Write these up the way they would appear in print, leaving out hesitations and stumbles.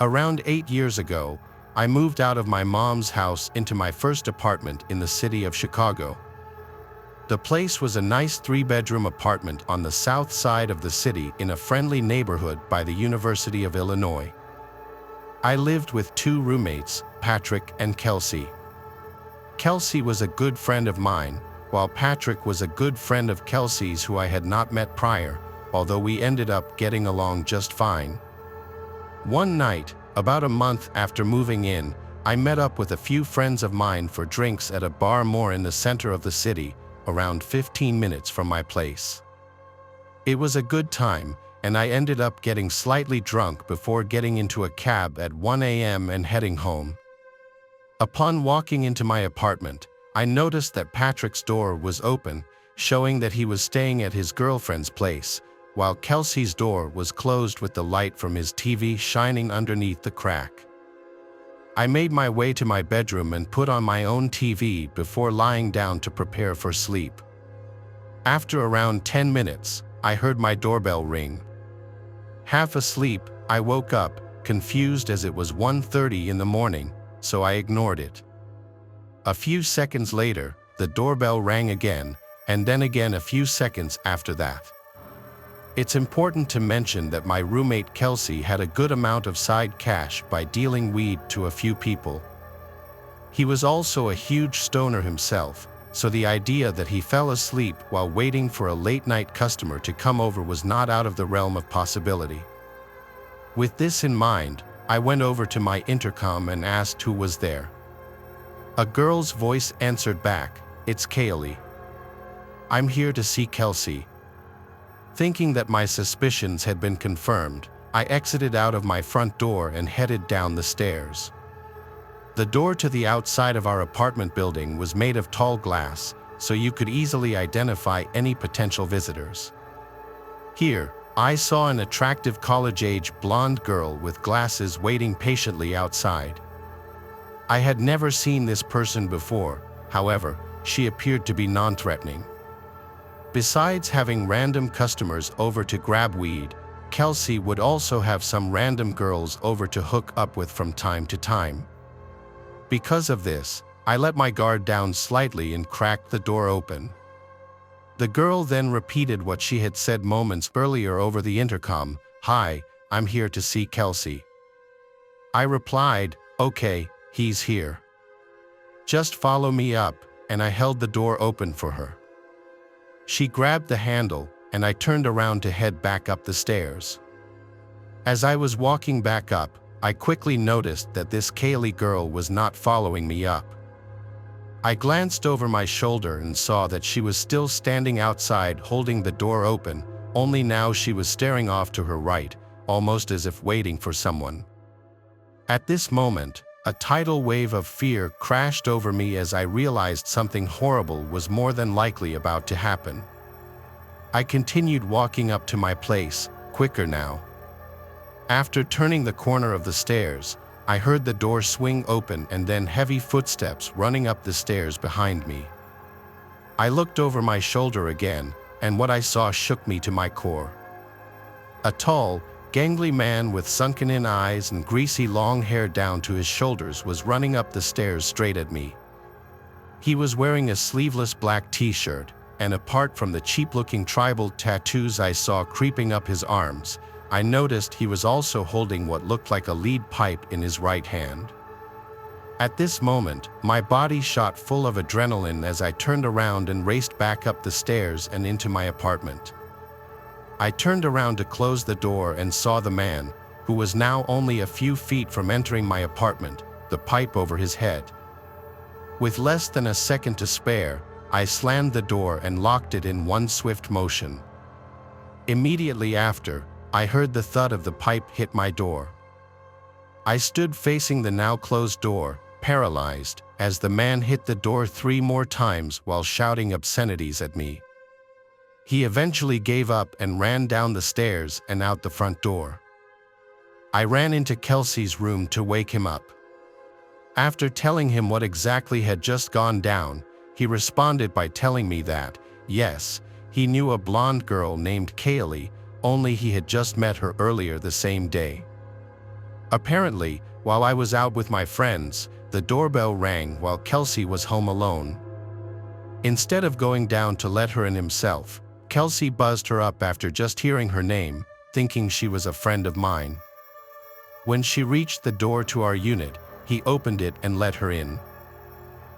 Around 8 years ago, I moved out of my mom's house into my first apartment in the city of Chicago. The place was a nice 3-bedroom apartment on the south side of the city in a friendly neighborhood by the University of Illinois. I lived with 2 roommates, Patrick and Kelsey. Kelsey was a good friend of mine, while Patrick was a good friend of Kelsey's who I had not met prior, although we ended up getting along just fine. One night, about a month after moving in, I met up with a few friends of mine for drinks at a bar more in the center of the city, around 15 minutes from my place. It was a good time, and I ended up getting slightly drunk before getting into a cab at 1 a.m. and heading home. Upon walking into my apartment, I noticed that Patrick's door was open, showing that he was staying at his girlfriend's place, while Kelsey's door was closed with the light from his TV shining underneath the crack. I made my way to my bedroom and put on my own TV before lying down to prepare for sleep. After around 10 minutes, I heard my doorbell ring. Half asleep, I woke up, confused as it was 1:30 in the morning, so I ignored it. A few seconds later, the doorbell rang again, and then again a few seconds after that. It's important to mention that my roommate Kelsey had a good amount of side cash by dealing weed to a few people. He was also a huge stoner himself, so the idea that he fell asleep while waiting for a late-night customer to come over was not out of the realm of possibility. With this in mind, I went over to my intercom and asked who was there. A girl's voice answered back, "It's Kaylee. I'm here to see Kelsey." Thinking that my suspicions had been confirmed, I exited out of my front door and headed down the stairs. The door to the outside of our apartment building was made of tall glass, so you could easily identify any potential visitors. Here, I saw an attractive college-age blonde girl with glasses waiting patiently outside. I had never seen this person before, however, she appeared to be non-threatening. Besides having random customers over to grab weed, Kelsey would also have some random girls over to hook up with from time to time. Because of this, I let my guard down slightly and cracked the door open. The girl then repeated what she had said moments earlier over the intercom, "Hi, I'm here to see Kelsey." I replied, "Okay, he's here. Just follow me up," and I held the door open for her. She grabbed the handle, and I turned around to head back up the stairs. As I was walking back up, I quickly noticed that this Kaylee girl was not following me up. I glanced over my shoulder and saw that she was still standing outside holding the door open, only now she was staring off to her right, almost as if waiting for someone. At this moment, a tidal wave of fear crashed over me as I realized something horrible was more than likely about to happen. I continued walking up to my place, quicker now. After turning the corner of the stairs, I heard the door swing open and then heavy footsteps running up the stairs behind me. I looked over my shoulder again, and what I saw shook me to my core. A tall, gangly man with sunken-in eyes and greasy long hair down to his shoulders was running up the stairs straight at me. He was wearing a sleeveless black t-shirt, and apart from the cheap-looking tribal tattoos I saw creeping up his arms, I noticed he was also holding what looked like a lead pipe in his right hand. At this moment, my body shot full of adrenaline as I turned around and raced back up the stairs and into my apartment. I turned around to close the door and saw the man, who was now only a few feet from entering my apartment, the pipe over his head. With less than a second to spare, I slammed the door and locked it in one swift motion. Immediately after, I heard the thud of the pipe hit my door. I stood facing the now closed door, paralyzed, as the man hit the door 3 more times while shouting obscenities at me. He eventually gave up and ran down the stairs and out the front door. I ran into Kelsey's room to wake him up. After telling him what exactly had just gone down, he responded by telling me that, yes, he knew a blonde girl named Kaylee, only he had just met her earlier the same day. Apparently, while I was out with my friends, the doorbell rang while Kelsey was home alone. Instead of going down to let her in himself, Kelsey buzzed her up after just hearing her name, thinking she was a friend of mine. When she reached the door to our unit, he opened it and let her in.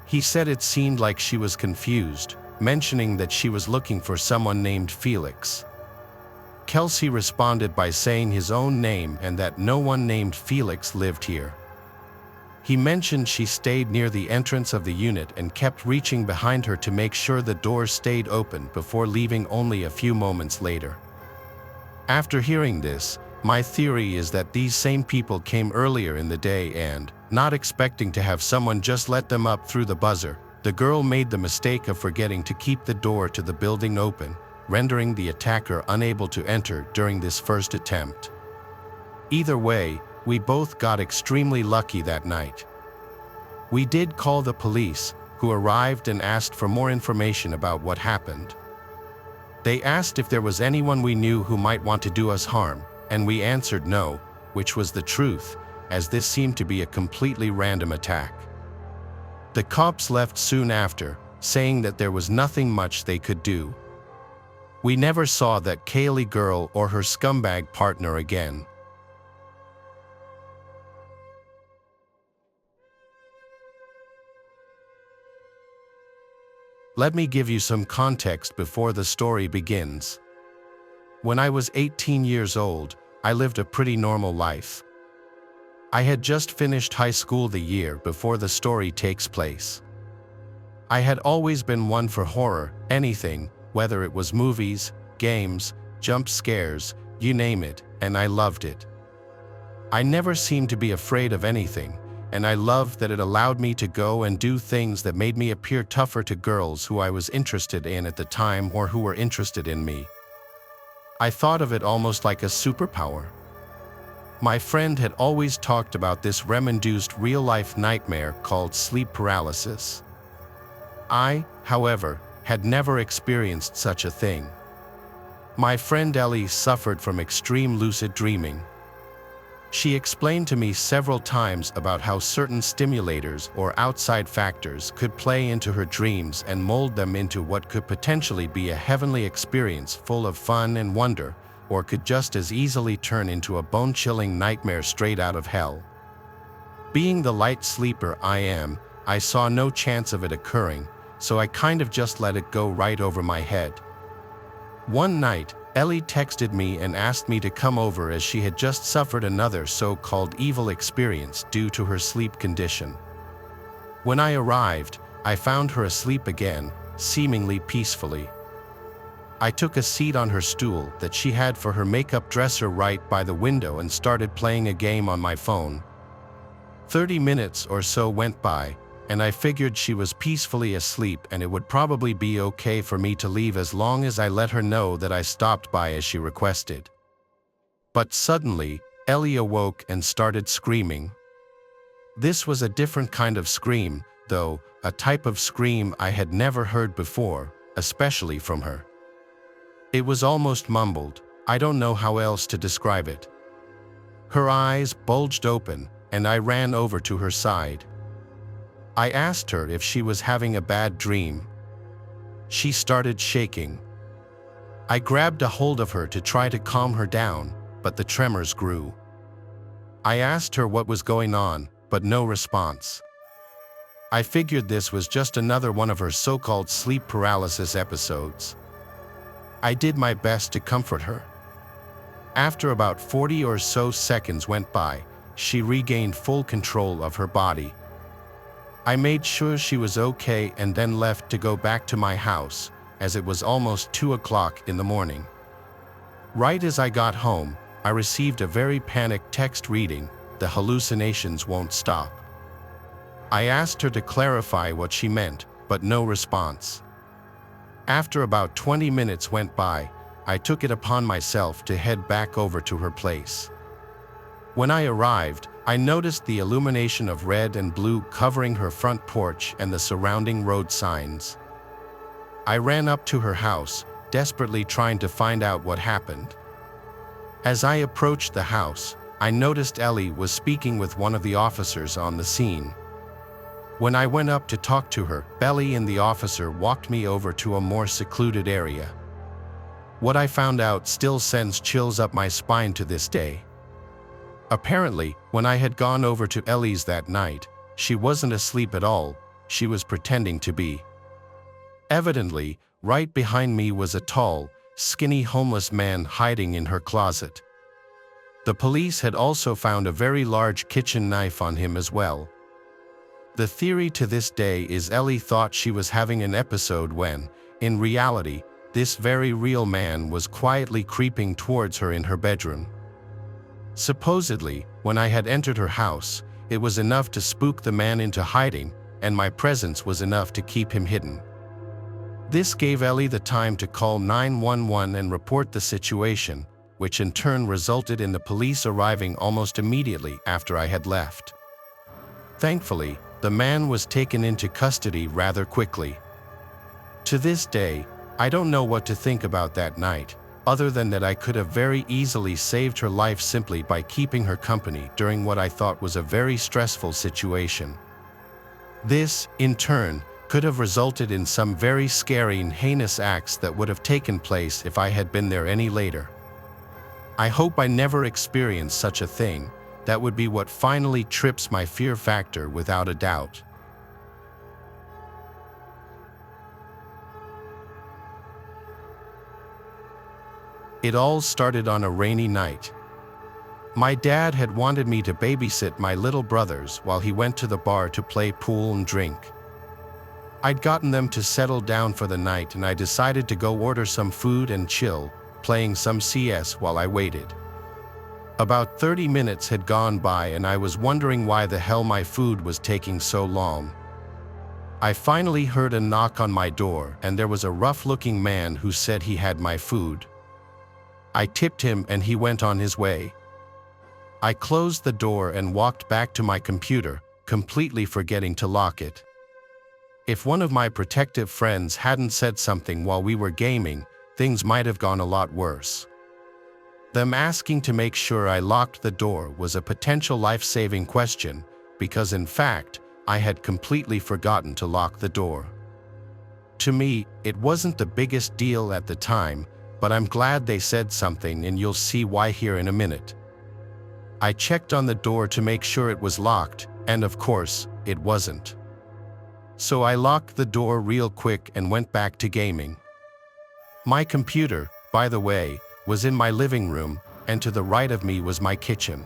He said it seemed like she was confused, mentioning that she was looking for someone named Felix. Kelsey responded by saying his own name and that no one named Felix lived here. He mentioned she stayed near the entrance of the unit and kept reaching behind her to make sure the door stayed open before leaving only a few moments later. After hearing this, my theory is that these same people came earlier in the day and, not expecting to have someone just let them up through the buzzer, the girl made the mistake of forgetting to keep the door to the building open, rendering the attacker unable to enter during this first attempt. Either way, we both got extremely lucky that night. We did call the police, who arrived and asked for more information about what happened. They asked if there was anyone we knew who might want to do us harm, and we answered no, which was the truth, as this seemed to be a completely random attack. The cops left soon after, saying that there was nothing much they could do. We never saw that Kaylee girl or her scumbag partner again. Let me give you some context before the story begins. When I was 18 years old, I lived a pretty normal life. I had just finished high school the year before the story takes place. I had always been one for horror, anything, whether it was movies, games, jump scares, you name it, and I loved it. I never seemed to be afraid of anything, and I loved that it allowed me to go and do things that made me appear tougher to girls who I was interested in at the time or who were interested in me. I thought of it almost like a superpower. My friend had always talked about this REM-induced real-life nightmare called sleep paralysis. I, however, had never experienced such a thing. My friend Ellie suffered from extreme lucid dreaming. She explained to me several times about how certain stimulators or outside factors could play into her dreams and mold them into what could potentially be a heavenly experience full of fun and wonder, or could just as easily turn into a bone-chilling nightmare straight out of hell. Being the light sleeper I am, I saw no chance of it occurring, so I kind of just let it go right over my head. One night, Ellie texted me and asked me to come over as she had just suffered another so-called evil experience due to her sleep condition. When I arrived, I found her asleep again, seemingly peacefully. I took a seat on her stool that she had for her makeup dresser right by the window and started playing a game on my phone. 30 minutes or so went by, and I figured she was peacefully asleep and it would probably be okay for me to leave as long as I let her know that I stopped by as she requested. But suddenly, Ellie awoke and started screaming. This was a different kind of scream, though, a type of scream I had never heard before, especially from her. It was almost mumbled, I don't know how else to describe it. Her eyes bulged open, and I ran over to her side. I asked her if she was having a bad dream. She started shaking. I grabbed a hold of her to try to calm her down, but the tremors grew. I asked her what was going on, but no response. I figured this was just another one of her so-called sleep paralysis episodes. I did my best to comfort her. After about 40 or so seconds went by, she regained full control of her body. I made sure she was okay and then left to go back to my house, as it was almost 2 o'clock in the morning. Right as I got home, I received a very panicked text reading, "The hallucinations won't stop." I asked her to clarify what she meant, but no response. After about 20 minutes went by, I took it upon myself to head back over to her place. When I arrived, I noticed the illumination of red and blue covering her front porch and the surrounding road signs. I ran up to her house, desperately trying to find out what happened. As I approached the house, I noticed Ellie was speaking with one of the officers on the scene. When I went up to talk to her, Ellie and the officer walked me over to a more secluded area. What I found out still sends chills up my spine to this day. Apparently, when I had gone over to Ellie's that night, she wasn't asleep at all, she was pretending to be. Evidently, right behind me was a tall, skinny homeless man hiding in her closet. The police had also found a very large kitchen knife on him as well. The theory to this day is Ellie thought she was having an episode when, in reality, this very real man was quietly creeping towards her in her bedroom. Supposedly, when I had entered her house, it was enough to spook the man into hiding, and my presence was enough to keep him hidden. This gave Ellie the time to call 911 and report the situation, which in turn resulted in the police arriving almost immediately after I had left. Thankfully, the man was taken into custody rather quickly. To this day, I don't know what to think about that night, other than that I could have very easily saved her life simply by keeping her company during what I thought was a very stressful situation. This, in turn, could have resulted in some very scary and heinous acts that would have taken place if I had been there any later. I hope I never experience such a thing. That would be what finally trips my fear factor without a doubt. It all started on a rainy night. My dad had wanted me to babysit my little brothers while he went to the bar to play pool and drink. I'd gotten them to settle down for the night and I decided to go order some food and chill, playing some CS while I waited. About 30 minutes had gone by and I was wondering why the hell my food was taking so long. I finally heard a knock on my door and there was a rough-looking man who said he had my food. I tipped him and he went on his way. I closed the door and walked back to my computer, completely forgetting to lock it. If one of my protective friends hadn't said something while we were gaming, things might have gone a lot worse. Them asking to make sure I locked the door was a potential life-saving question, because in fact, I had completely forgotten to lock the door. To me, it wasn't the biggest deal at the time, but I'm glad they said something and you'll see why here in a minute. I checked on the door to make sure it was locked, and of course, it wasn't. So I locked the door real quick and went back to gaming. My computer, by the way, was in my living room, and to the right of me was my kitchen.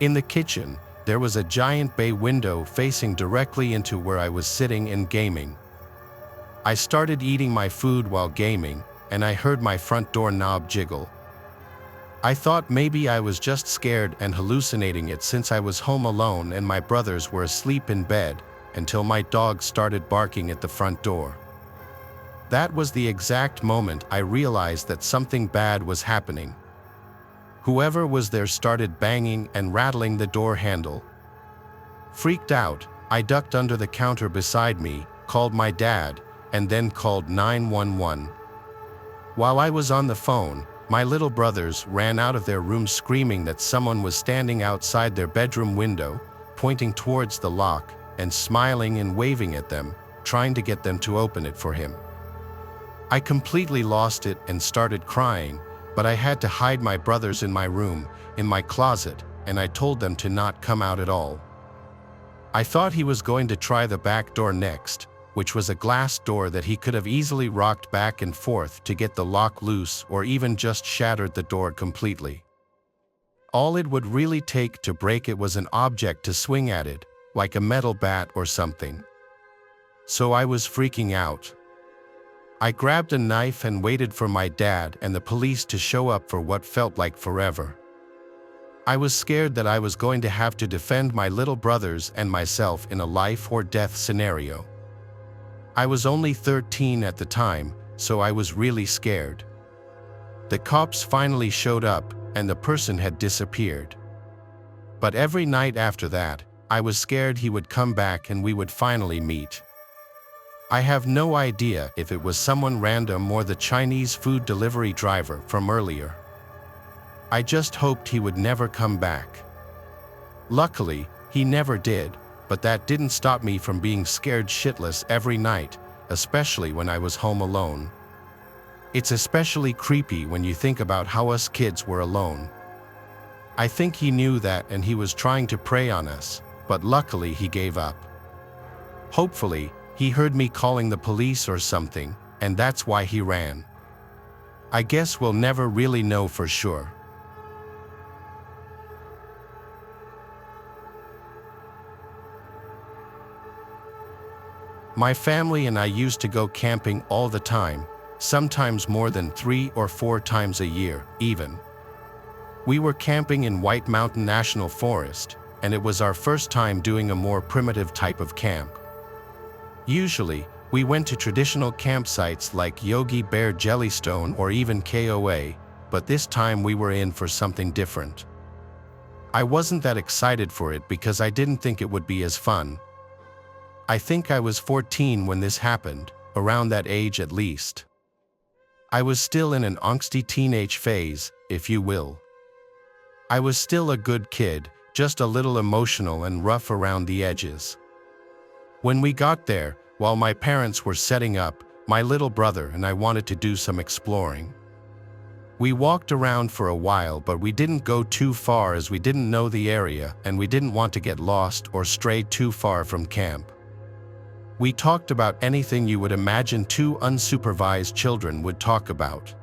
In the kitchen, there was a giant bay window facing directly into where I was sitting and gaming. I started eating my food while gaming, and I heard my front door knob jiggle. I thought maybe I was just scared and hallucinating it since I was home alone and my brothers were asleep in bed, until my dog started barking at the front door. That was the exact moment I realized that something bad was happening. Whoever was there started banging and rattling the door handle. Freaked out, I ducked under the counter beside me, called my dad, and then called 911. While I was on the phone, my little brothers ran out of their room screaming that someone was standing outside their bedroom window, pointing towards the lock, and smiling and waving at them, trying to get them to open it for him. I completely lost it and started crying, but I had to hide my brothers in my room, in my closet, and I told them to not come out at all. I thought he was going to try the back door next, which was a glass door that he could have easily rocked back and forth to get the lock loose or even just shattered the door completely. All it would really take to break it was an object to swing at it, like a metal bat or something. So I was freaking out. I grabbed a knife and waited for my dad and the police to show up for what felt like forever. I was scared that I was going to have to defend my little brothers and myself in a life or death scenario. I was only 13 at the time, so I was really scared. The cops finally showed up and the person had disappeared. But every night after that, I was scared he would come back and we would finally meet. I have no idea if it was someone random or the Chinese food delivery driver from earlier. I just hoped he would never come back. Luckily, he never did, but that didn't stop me from being scared shitless every night, especially when I was home alone. It's especially creepy when you think about how us kids were alone. I think he knew that and he was trying to prey on us, but luckily he gave up. Hopefully, he heard me calling the police or something, and that's why he ran. I guess we'll never really know for sure. My family and I used to go camping all the time, sometimes more than 3 or 4 times a year, even. We were camping in White Mountain National Forest, and it was our first time doing a more primitive type of camp. Usually, we went to traditional campsites like Yogi Bear Jellystone or even KOA, but this time we were in for something different. I wasn't that excited for it because I didn't think it would be as fun. I think I was 14 when this happened, around that age at least. I was still in an angsty teenage phase, if you will. I was still a good kid, just a little emotional and rough around the edges. When we got there, while my parents were setting up, my little brother and I wanted to do some exploring. We walked around for a while, but we didn't go too far as we didn't know the area and we didn't want to get lost or stray too far from camp. We talked about anything you would imagine 2 unsupervised children would talk about.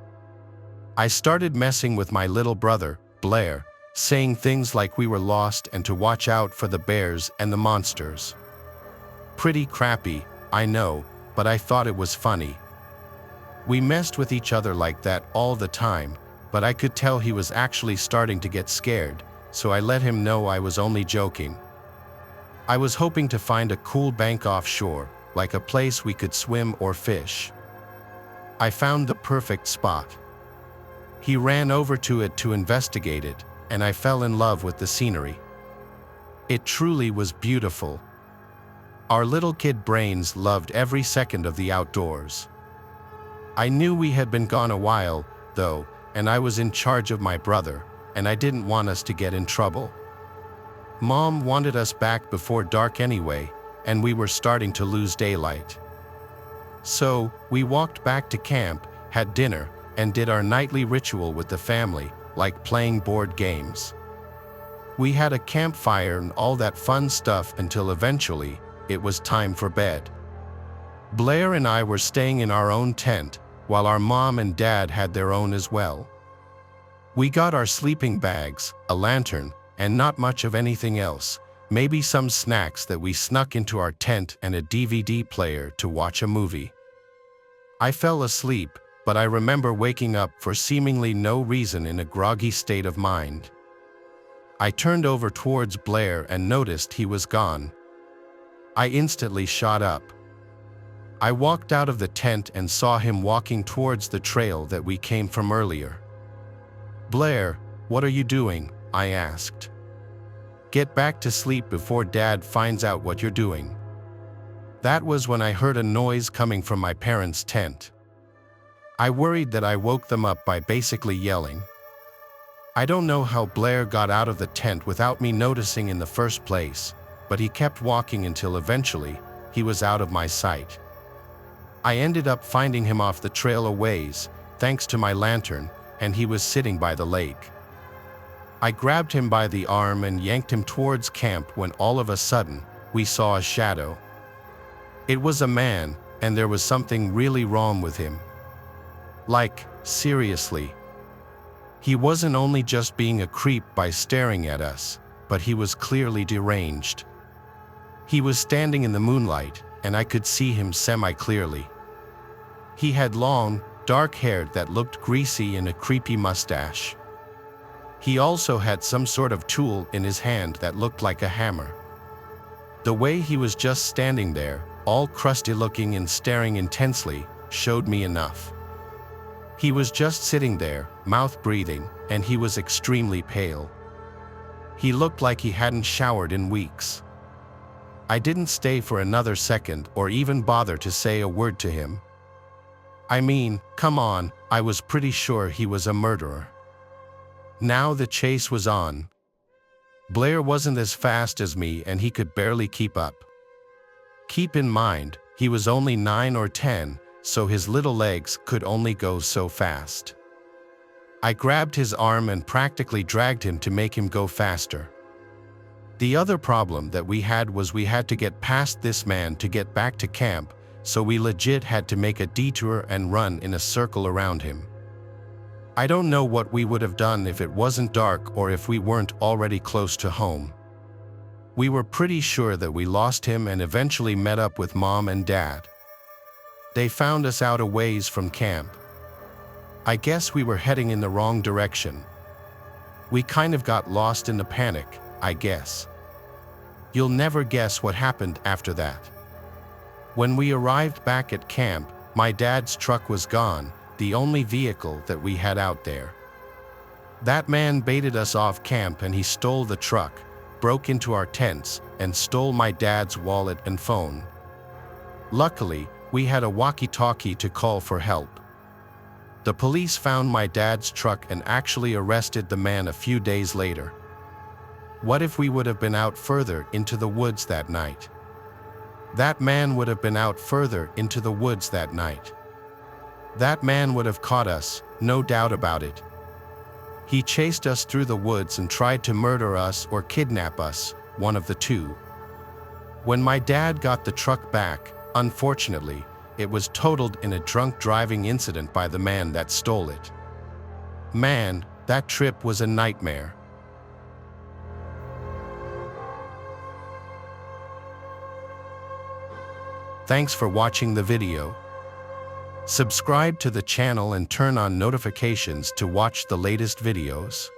I started messing with my little brother, Blair, saying things like we were lost and to watch out for the bears and the monsters. Pretty crappy, I know, but I thought it was funny. We messed with each other like that all the time, but I could tell he was actually starting to get scared, so I let him know I was only joking. I was hoping to find a cool bank offshore, like a place we could swim or fish. I found the perfect spot. He ran over to it to investigate it, and I fell in love with the scenery. It truly was beautiful. Our little kid brains loved every second of the outdoors. I knew we had been gone a while, though, and I was in charge of my brother, and I didn't want us to get in trouble. Mom wanted us back before dark anyway, and we were starting to lose daylight. So, we walked back to camp, had dinner, and did our nightly ritual with the family, like playing board games. We had a campfire and all that fun stuff until eventually, it was time for bed. Blair and I were staying in our own tent, while our mom and dad had their own as well. We got our sleeping bags, a lantern, and not much of anything else, maybe some snacks that we snuck into our tent and a DVD player to watch a movie. I fell asleep, but I remember waking up for seemingly no reason in a groggy state of mind. I turned over towards Blair and noticed he was gone. I instantly shot up. I walked out of the tent and saw him walking towards the trail that we came from earlier. "Blair, what are you doing?" I asked. "Get back to sleep before Dad finds out what you're doing." That was when I heard a noise coming from my parents' tent. I worried that I woke them up by basically yelling. I don't know how Blair got out of the tent without me noticing in the first place, but he kept walking until eventually, he was out of my sight. I ended up finding him off the trail a ways, thanks to my lantern, and he was sitting by the lake. I grabbed him by the arm and yanked him towards camp when all of a sudden, we saw a shadow. It was a man, and there was something really wrong with him. Like, seriously. He wasn't only just being a creep by staring at us, but he was clearly deranged. He was standing in the moonlight, and I could see him semi-clearly. He had long, dark hair that looked greasy and a creepy mustache. He also had some sort of tool in his hand that looked like a hammer. The way he was just standing there, all crusty-looking and staring intensely, showed me enough. He was just sitting there, mouth breathing, and he was extremely pale. He looked like he hadn't showered in weeks. I didn't stay for another second or even bother to say a word to him. I mean, come on, I was pretty sure he was a murderer. Now the chase was on. Blair wasn't as fast as me and he could barely keep up. Keep in mind, he was only 9 or 10, so his little legs could only go so fast. I grabbed his arm and practically dragged him to make him go faster. The other problem that we had was we had to get past this man to get back to camp, so we legit had to make a detour and run in a circle around him. I don't know what we would have done if it wasn't dark or if we weren't already close to home. We were pretty sure that we lost him and eventually met up with Mom and Dad. They found us out a ways from camp. I guess we were heading in the wrong direction. We kind of got lost in the panic, I guess. You'll never guess what happened after that. When we arrived back at camp, my dad's truck was gone, the only vehicle that we had out there. That man baited us off camp and he stole the truck, broke into our tents, and stole my dad's wallet and phone. Luckily, we had a walkie-talkie to call for help. The police found my dad's truck and actually arrested the man a few days later. What if we would have been out further into the woods that night? That man would have been out further into the woods that night. That man would have caught us, no doubt about it. He chased us through the woods and tried to murder us or kidnap us, one of the two. When my dad got the truck back, unfortunately, it was totaled in a drunk driving incident by the man that stole it. Man, that trip was a nightmare. Thanks for watching the video. Subscribe to the channel and turn on notifications to watch the latest videos.